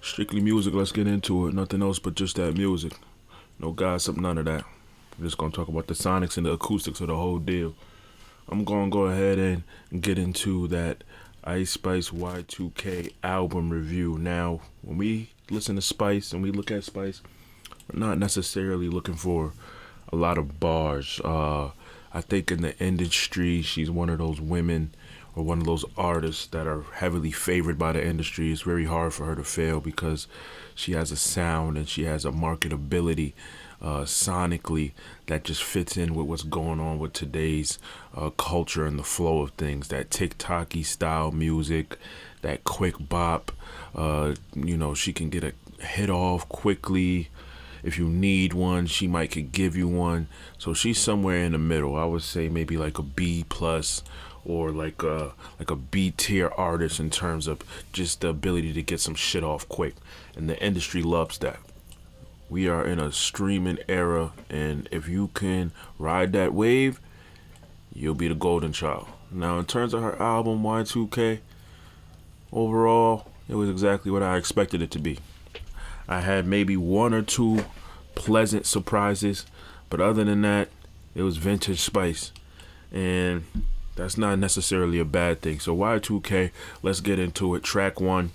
Strictly music, let's get into it. Nothing else but just that music. No gossip, none of that. We're just gonna talk about the sonics and the acoustics of the whole deal. I'm gonna go ahead and get into that Ice Spice Y2K album review. Now, when we listen to Spice and we look at Spice, we're not necessarily looking for a lot of bars. I think in the industry, she's one of those women or one of those artists that are heavily favored by the industry. It's very hard for her to fail because she has a sound and she has a marketability sonically that just fits in with what's going on with today's culture and the flow of things. That TikTok-y style music, that quick bop. She can get a hit off quickly. If you need one, she might could give you one. So she's somewhere in the middle. I would say maybe like a B plus or like a B tier artist in terms of just the ability to get some shit off quick. And the industry loves that. We are in a streaming era, and if you can ride that wave, you'll be the golden child. Now, in terms of her album Y2K, overall, it was exactly what I expected it to be. I had maybe one or two pleasant surprises, but other than that, it was vintage Spice, and that's not necessarily a bad thing. So Y2K, let's get into it. Track one.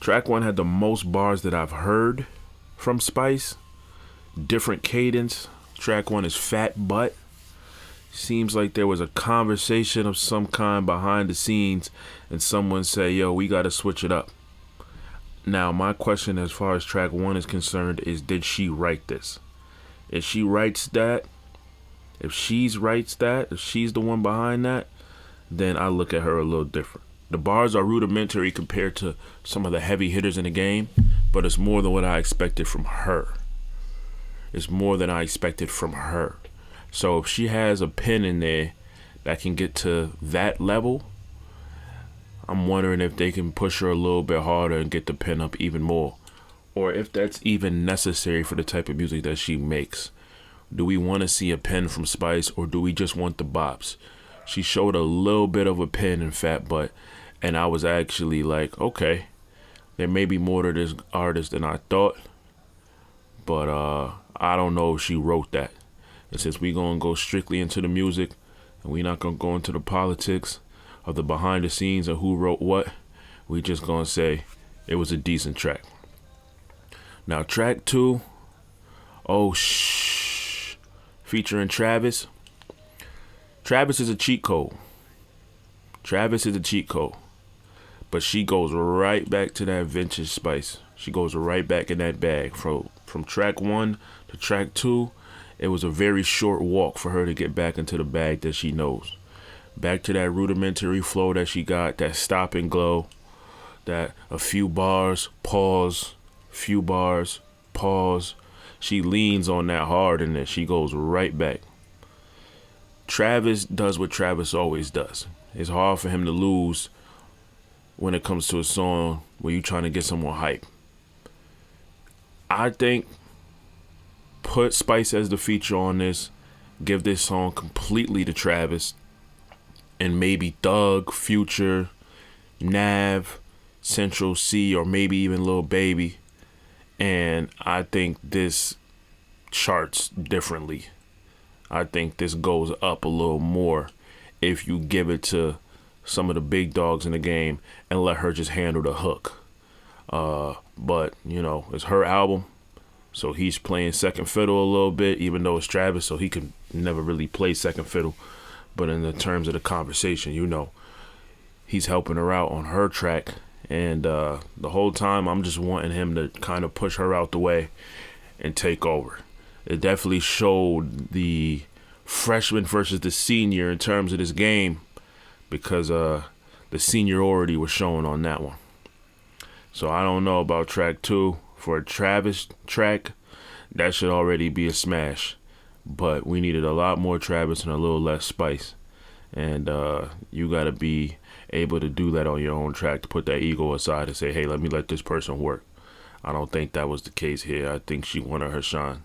Track one had the most bars that I've heard from Spice. Different cadence. Track one is Fat Butt. Seems like there was a conversation of some kind behind the scenes, and someone say, "Yo, we gotta switch it up." Now, my question as far as track one is concerned is, did she write this? If she writes that, if she's the one behind that, then I look at her a little different. The bars are rudimentary compared to some of the heavy hitters in the game, but it's more than what I expected from her. It's more than I expected from her. So if she has a pen in there that can get to that level, I'm wondering if they can push her a little bit harder and get the pen up even more. Or if that's even necessary for the type of music that she makes. Do we want to see a pen from Spice, or do we just want the bops? She showed a little bit of a pen in Fat Butt, and I was actually like, okay, there may be more to this artist than I thought, but I don't know if she wrote that. And since we gonna go strictly into the music, and we not gonna go into the politics of the behind the scenes and who wrote what, we just gonna say it was a decent track. Now track two, Oh Shh, featuring Travis. Travis is a cheat code. But she goes right back to that vintage Spice. She goes right back in that bag. From track one to track two, it was a very short walk for her to get back into the bag that she knows. Back to that rudimentary flow that she got, that stop and glow, that a few bars, pause, few bars, pause. She leans on that hard and then she goes right back. Travis does what Travis always does. It's hard for him to lose when it comes to a song where you're trying to get someone hype. I think put Spice as the feature on this, give this song completely to Travis, and maybe Thug, Future, Nav, Central C, or maybe even Lil Baby. And I think this charts differently. I think this goes up a little more if you give it to some of the big dogs in the game and let her just handle the hook. But, it's her album, so he's playing second fiddle a little bit, even though it's Travis, so he can never really play second fiddle. But in the terms of the conversation, he's helping her out on her track. And the whole time, I'm just wanting him to kind of push her out the way and take over. It definitely showed the freshman versus the senior in terms of this game, because the seniority was shown on that one. So I don't know about track two. For a Travis track, that should already be a smash. But we needed a lot more Travis and a little less Spice. And you got to be able to do that on your own track, to put that ego aside and say, hey, let me let this person work. I don't think that was the case here. I think she wanted her shine.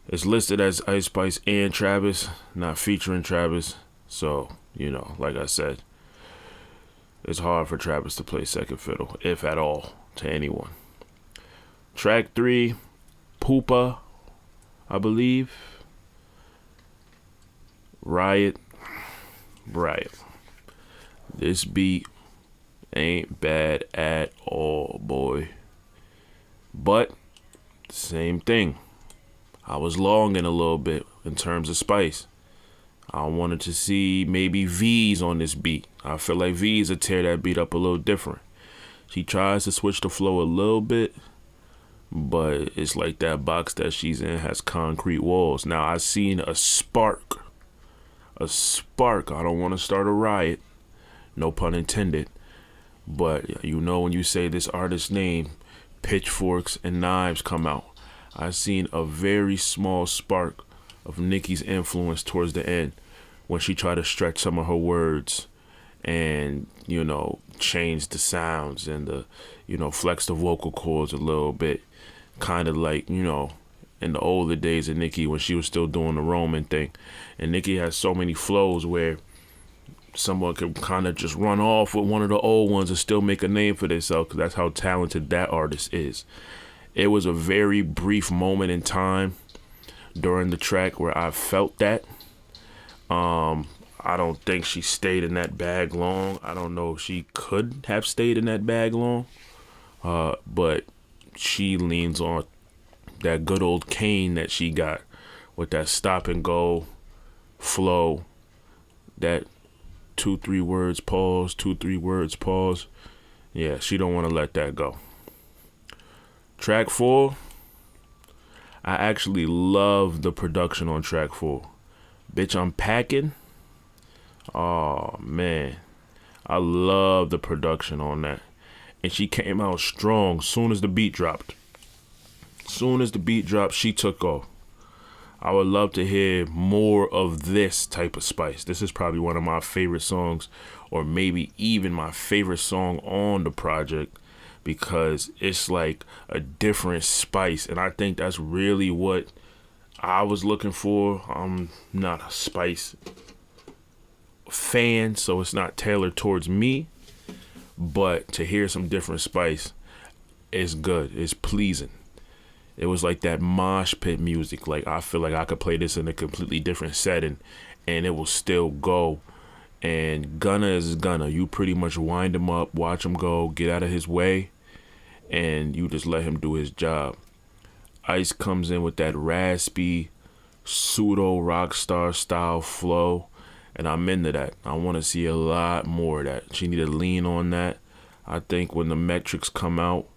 It's listed as Ice Spice and Travis, not featuring Travis. So, like I said, It's hard for Travis to play second fiddle, if at all, to anyone. Track 3, Poopa, I believe. Riot. This beat ain't bad at all, boy. But, same thing. I was longing a little bit in terms of spice. I wanted to see maybe V's on this beat. I feel like V's would tear that beat up a little different. She tries to switch the flow a little bit, but it's like that box that she's in has concrete walls. Now, I seen a spark. I don't want to start a riot. No pun intended. But you know when you say this artist's name, pitchforks and knives come out. I seen a very small spark of Nicki's influence towards the end when she tried to stretch some of her words and, you know, change the sounds and the, you know, flex the vocal cords a little bit. Kind of like, you know, in the older days of Nicki when she was still doing the Roman thing. And Nicki has so many flows where someone could kind of just run off with one of the old ones and still make a name for themselves, because that's how talented that artist is. It was a very brief moment in time during the track where I felt that. I don't think she stayed in that bag long. I don't know if she could have stayed in that bag long. But she leans on that good old cane that she got with that stop and go flow, that 2-3 words pause, 2-3 words pause. Yeah, she don't want to let that go. Track 4, I actually love the production on track 4. Bitch, I'm Packin. Oh, man. I love the production on that. And she came out strong soon as the beat dropped. She took off. I would love to hear more of this type of spice. This is probably one of my favorite songs, or maybe even my favorite song on the project, because it's like a different spice. And I think that's really what I was looking for. I'm not a spice fan, so it's not tailored towards me. But to hear some different spice is good. It's pleasing. It was like that mosh pit music. Like, I feel like I could play this in a completely different setting and it will still go. And Gunna is Gunna. You pretty much wind him up, watch him go, get out of his way, and you just let him do his job. Ice comes in with that raspy, pseudo rockstar style flow, and I'm into that. I want to see a lot more of that. She need to lean on that. I think when the metrics come out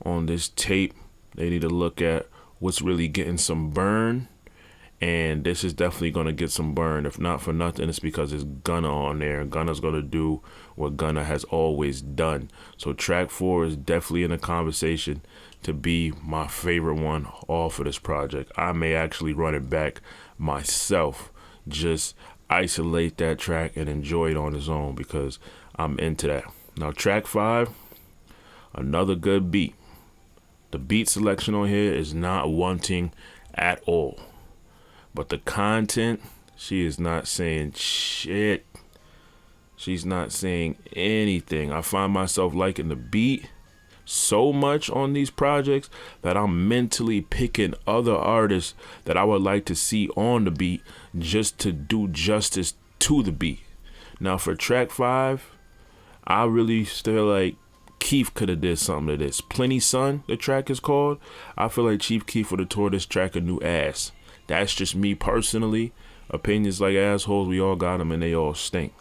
on this tape, they need to look at what's really getting some burn, and this is definitely going to get some burn. If not for nothing, it's because it's Gunna on there, and Gunna's going to do what Gunna has always done. So track 4 is definitely in the conversation to be my favorite one off of this project. I may actually run it back myself, just isolate that track and enjoy it on its own, because I'm into that. Now track 5, another good beat. The beat selection on here is not wanting at all. But the content, she is not saying shit. She's not saying anything. I find myself liking the beat so much on these projects that I'm mentally picking other artists that I would like to see on the beat just to do justice to the beat. Now for track 5, I really feel like Keef could have did something to this. Plenty Sun, the track is called. I feel like Chief Keef would have tore this track a new ass. That's just me personally. Opinions like assholes, we all got them and they all stink.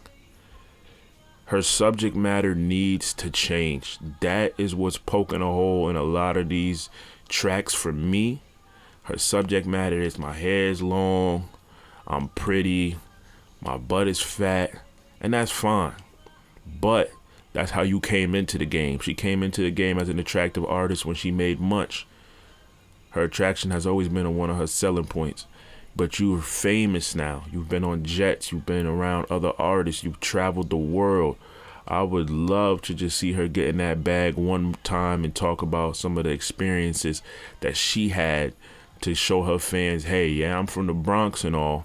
Her subject matter needs to change. That is what's poking a hole in a lot of these tracks for me. Her subject matter is my hair is long, I'm pretty, my butt is fat, and that's fine. But that's how you came into the game. She came into the game as an attractive artist when she made Munch. Her attraction has always been one of her selling points. But you're famous now. You've been on jets. You've been around other artists. You've traveled the world. I would love to just see her get in that bag one time and talk about some of the experiences that she had to show her fans, hey, yeah, I'm from the Bronx and all,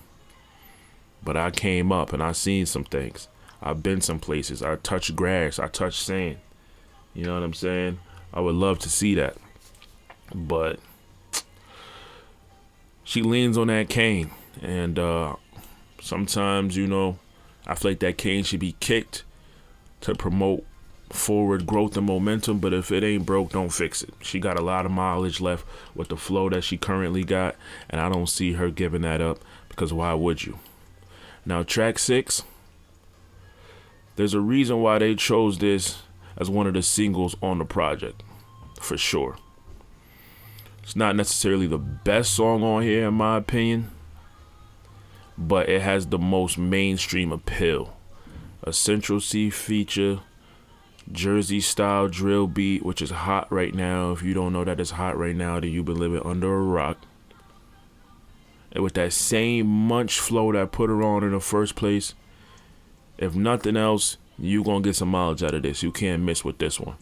but I came up and I seen some things. I've been some places. I touched grass. I touched sand. You know what I'm saying? I would love to see that. But she leans on that cane. And sometimes, you know, I feel like that cane should be kicked to promote forward growth and momentum. But if it ain't broke, don't fix it. She got a lot of mileage left with the flow that she currently got. And I don't see her giving that up, because why would you? Now, track 6. There's a reason why they chose this as one of the singles on the project, for sure. It's not necessarily the best song on here, in my opinion, but it has the most mainstream appeal. A Central C feature, Jersey style drill beat, which is hot right now. If you don't know that it's hot right now, then you've been living under a rock. And with that same munch flow that put her on in the first place, if nothing else, you gonna get some mileage out of this. You can't miss with this one.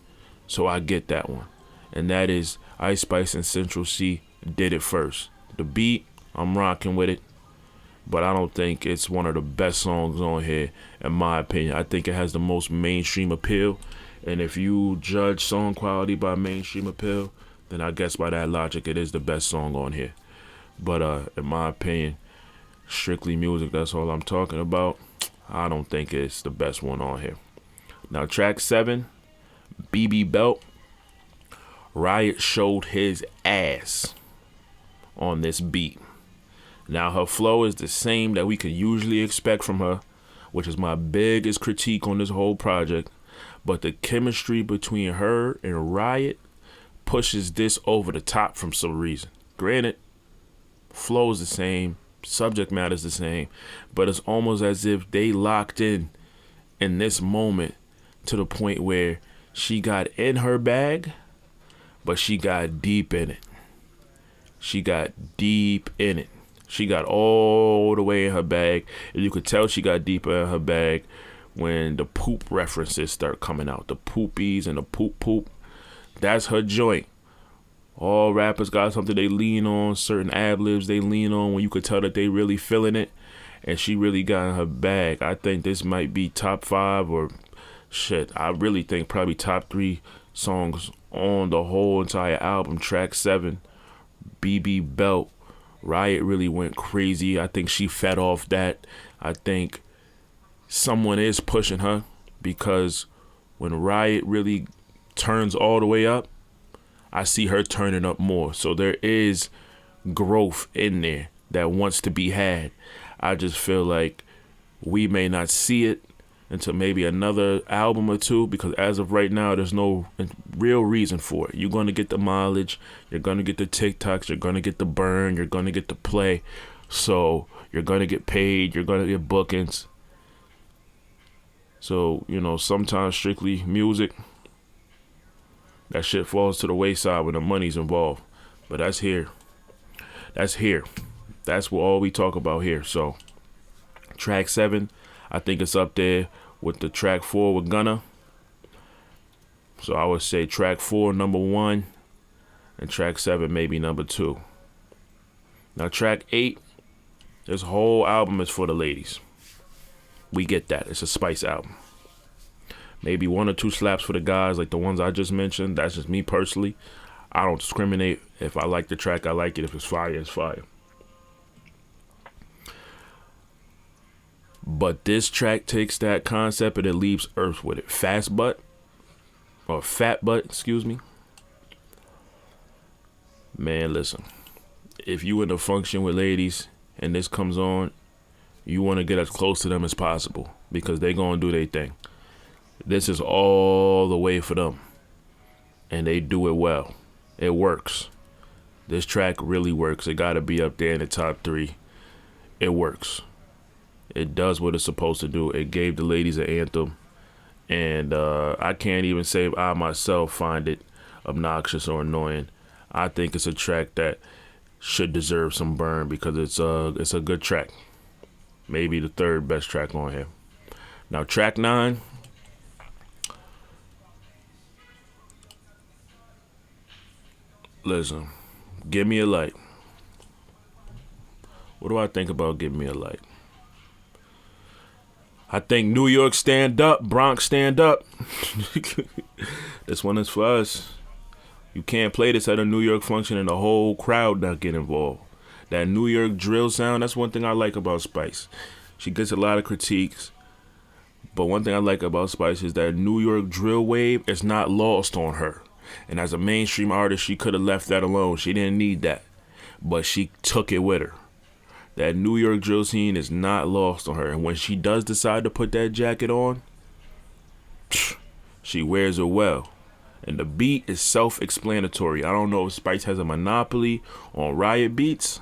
So I get that one. And that is Ice Spice and Central C did it first. The beat, I'm rocking with it, but I don't think it's one of the best songs on here, in my opinion. I think it has the most mainstream appeal. And if you judge song quality by mainstream appeal, then I guess by that logic, it is the best song on here. But in my opinion, STriCTLYMuZik, that's all I'm talking about. I don't think it's the best one on here. Now, track 7, BB Belt. Riot showed his ass on this beat. Now, her flow is the same that we could usually expect from her, which is my biggest critique on this whole project. But the chemistry between her and Riot pushes this over the top for some reason. Granted, flow is the same, subject matter is the same, but it's almost as if they locked in this moment to the point where she got in her bag, but she got deep in it. She got deep in it. She got all the way in her bag, and you could tell she got deeper in her bag when the poop references start coming out. The poopies and the poop. That's her joint. All rappers got something they lean on, certain ad-libs they lean on when you could tell that they really feeling it, and she really got in her bag. I think this might be top 5 or shit. I really think probably top 3 songs on the whole entire album. Track 7, BB Belt. Riot really went crazy. I think she fed off that. I think someone is pushing her, because when Riot really turns all the way up, I see her turning up more. So there is growth in there that wants to be had. I just feel like we may not see it until maybe another album or two, because as of right now, there's no real reason for it. You're going to get the mileage, you're going to get the TikToks, you're going to get the burn, you're going to get the play. So you're going to get paid, you're going to get bookings. So, you know, sometimes STriCTLYMuZik, that shit falls to the wayside when the money's involved. But that's here. That's here. That's what all we talk about here. So track 7, I think it's up there with the track 4 with Gunna. So I would say track 4 number 1 and track 7 maybe number 2. Now track 8, this whole album is for the ladies. We get that. It's a Spice album. Maybe 1 or 2 slaps for the guys like the ones I just mentioned. That's just me personally. I don't discriminate. If I like the track, I like it. If it's fire, it's fire. But this track takes that concept and it leaves Earth with it. Fat butt, excuse me. Man, listen. If you in a function with ladies and this comes on, you want to get as close to them as possible, because they going to do their thing. This is all the way for them. And they do it well. It works. This track really works. It got to be up there in the top 3. It works. It does what it's supposed to do. It gave the ladies an anthem. And I can't even say I myself find it obnoxious or annoying. I think it's a track that should deserve some burn, because it's a good track. Maybe the 3rd best track on here. Now track 9. Listen, Give Me a Light. What do I think about Give Me a Light? I think New York stand up, Bronx stand up. This one is for us. You can't play this at a New York function and the whole crowd not get involved. That New York drill sound, that's one thing I like about Spice. She gets a lot of critiques, but one thing I like about Spice is that New York drill wave is not lost on her. And as a mainstream artist, she could have left that alone. She didn't need that, but she took it with her. That New York drill scene is not lost on her. And when she does decide to put that jacket on, she wears it well. And the beat is self-explanatory. I don't know if Spice has a monopoly on Riot beats,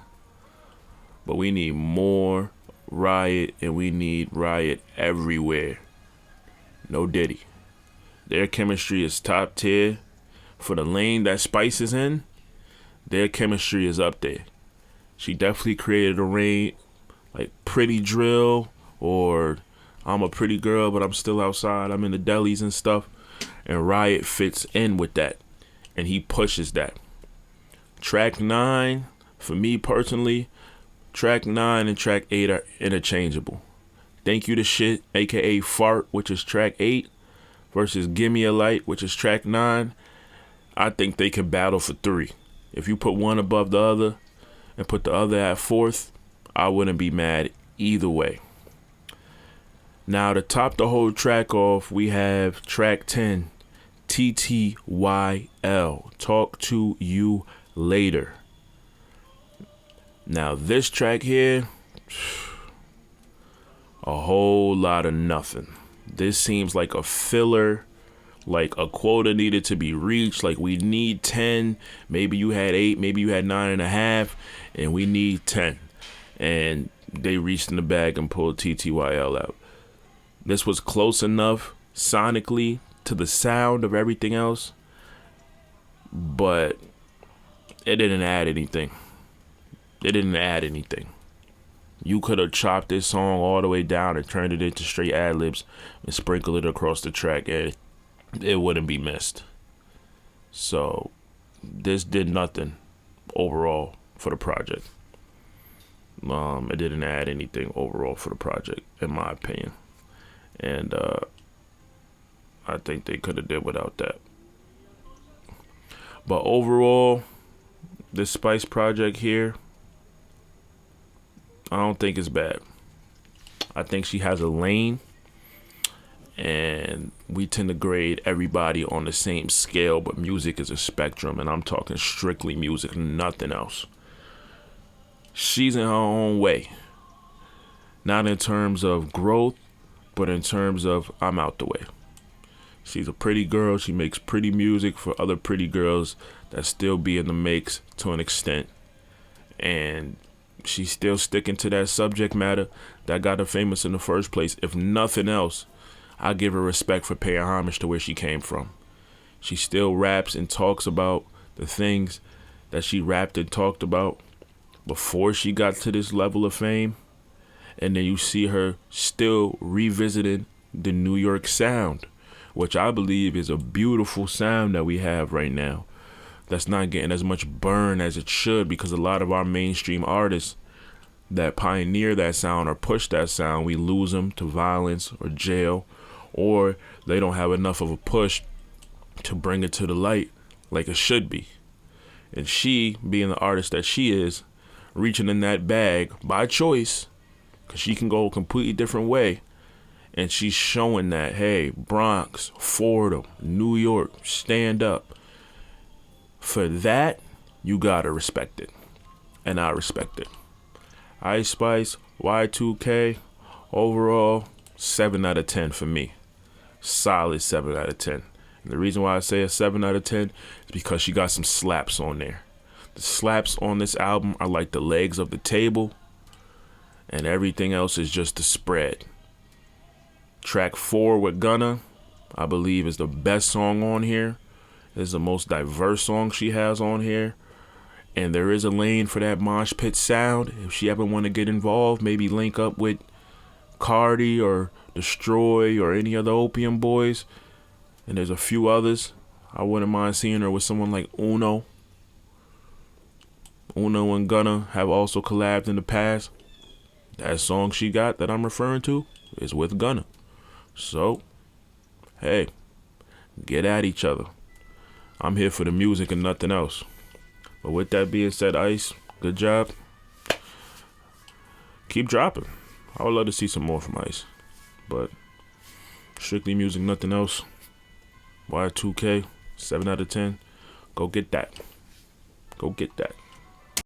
but we need more Riot, and we need Riot everywhere. No Diddy. Their chemistry is top tier. For the lane that Spice is in, their chemistry is up there. She definitely created a lane like Pretty Drill or I'm a Pretty Girl, but I'm still outside. I'm in the delis and stuff. And Riot fits in with that. And he pushes that. Track 9, for me personally, track 9 and track 8 are interchangeable. Thank You to Shit, aka Fart, which is track 8, versus Gimme a Light, which is track 9. I think they can battle for 3. If you put one above the other and put the other at 4th, I wouldn't be mad either way. Now, to top the whole track off, we have track 10, TTYL, Talk to You Later. Now, this track here, a whole lot of nothing. This seems like a filler, like a quota needed to be reached. Like we need 10. Maybe you had 8, maybe you had 9.5, and we need 10. And they reached in the bag and pulled TTYL out. This was close enough sonically to the sound of everything else, but it didn't add anything. It didn't add anything. You could have chopped this song all the way down and turned it into straight ad-libs and sprinkled it across the track, and it wouldn't be missed. So this did nothing overall for the project. It didn't add anything overall for the project, in my opinion. And I think they could have did without that. But overall, this Spice project here, I don't think it's bad. I think she has a lane, and we tend to grade everybody on the same scale, but music is a spectrum, and I'm talking strictly music, nothing else. She's in her own way. Not in terms of growth, but in terms of I'm out the way. She's a pretty girl. She makes pretty music for other pretty girls that still be in the mix to an extent. And she's still sticking to that subject matter that got her famous in the first place. If nothing else, I give her respect for paying homage to where she came from. She still raps and talks about the things that she rapped and talked about before she got to this level of fame. And then you see her still revisiting the New York sound, which I believe is a beautiful sound that we have right now. That's not getting as much burn as it should, because a lot of our mainstream artists that pioneer that sound or push that sound, we lose them to violence or jail, or they don't have enough of a push to bring it to the light like it should be. And she, being the artist that she is, reaching in that bag by choice, because she can go a completely different way. And she's showing that, hey, Bronx, Fordham, New York, stand up. For that, you gotta respect it. And I respect it. Ice Spice, Y2K, overall, 7 out of 10 for me. Solid 7 out of 10. And the reason why I say a 7 out of 10 is because she got some slaps on there. The slaps on this album are like the legs of the table, and everything else is just the spread. Track 4 with Gunna, I believe, is the best song on here. It's the most diverse song she has on here. And there is a lane for that mosh pit sound. If she ever want to get involved, maybe link up with Cardi or Destroy or any other Opium Boys. And there's a few others. I wouldn't mind seeing her with someone like Uno. Uno and Gunna have also collabed in the past. That song she got that I'm referring to is with Gunna. So, hey, get at each other. I'm here for the music and nothing else. But with that being said, Ice, good job. Keep dropping. I would love to see some more from Ice. But strictly music, nothing else. Y2K, 7 out of 10. Go get that. Go get that.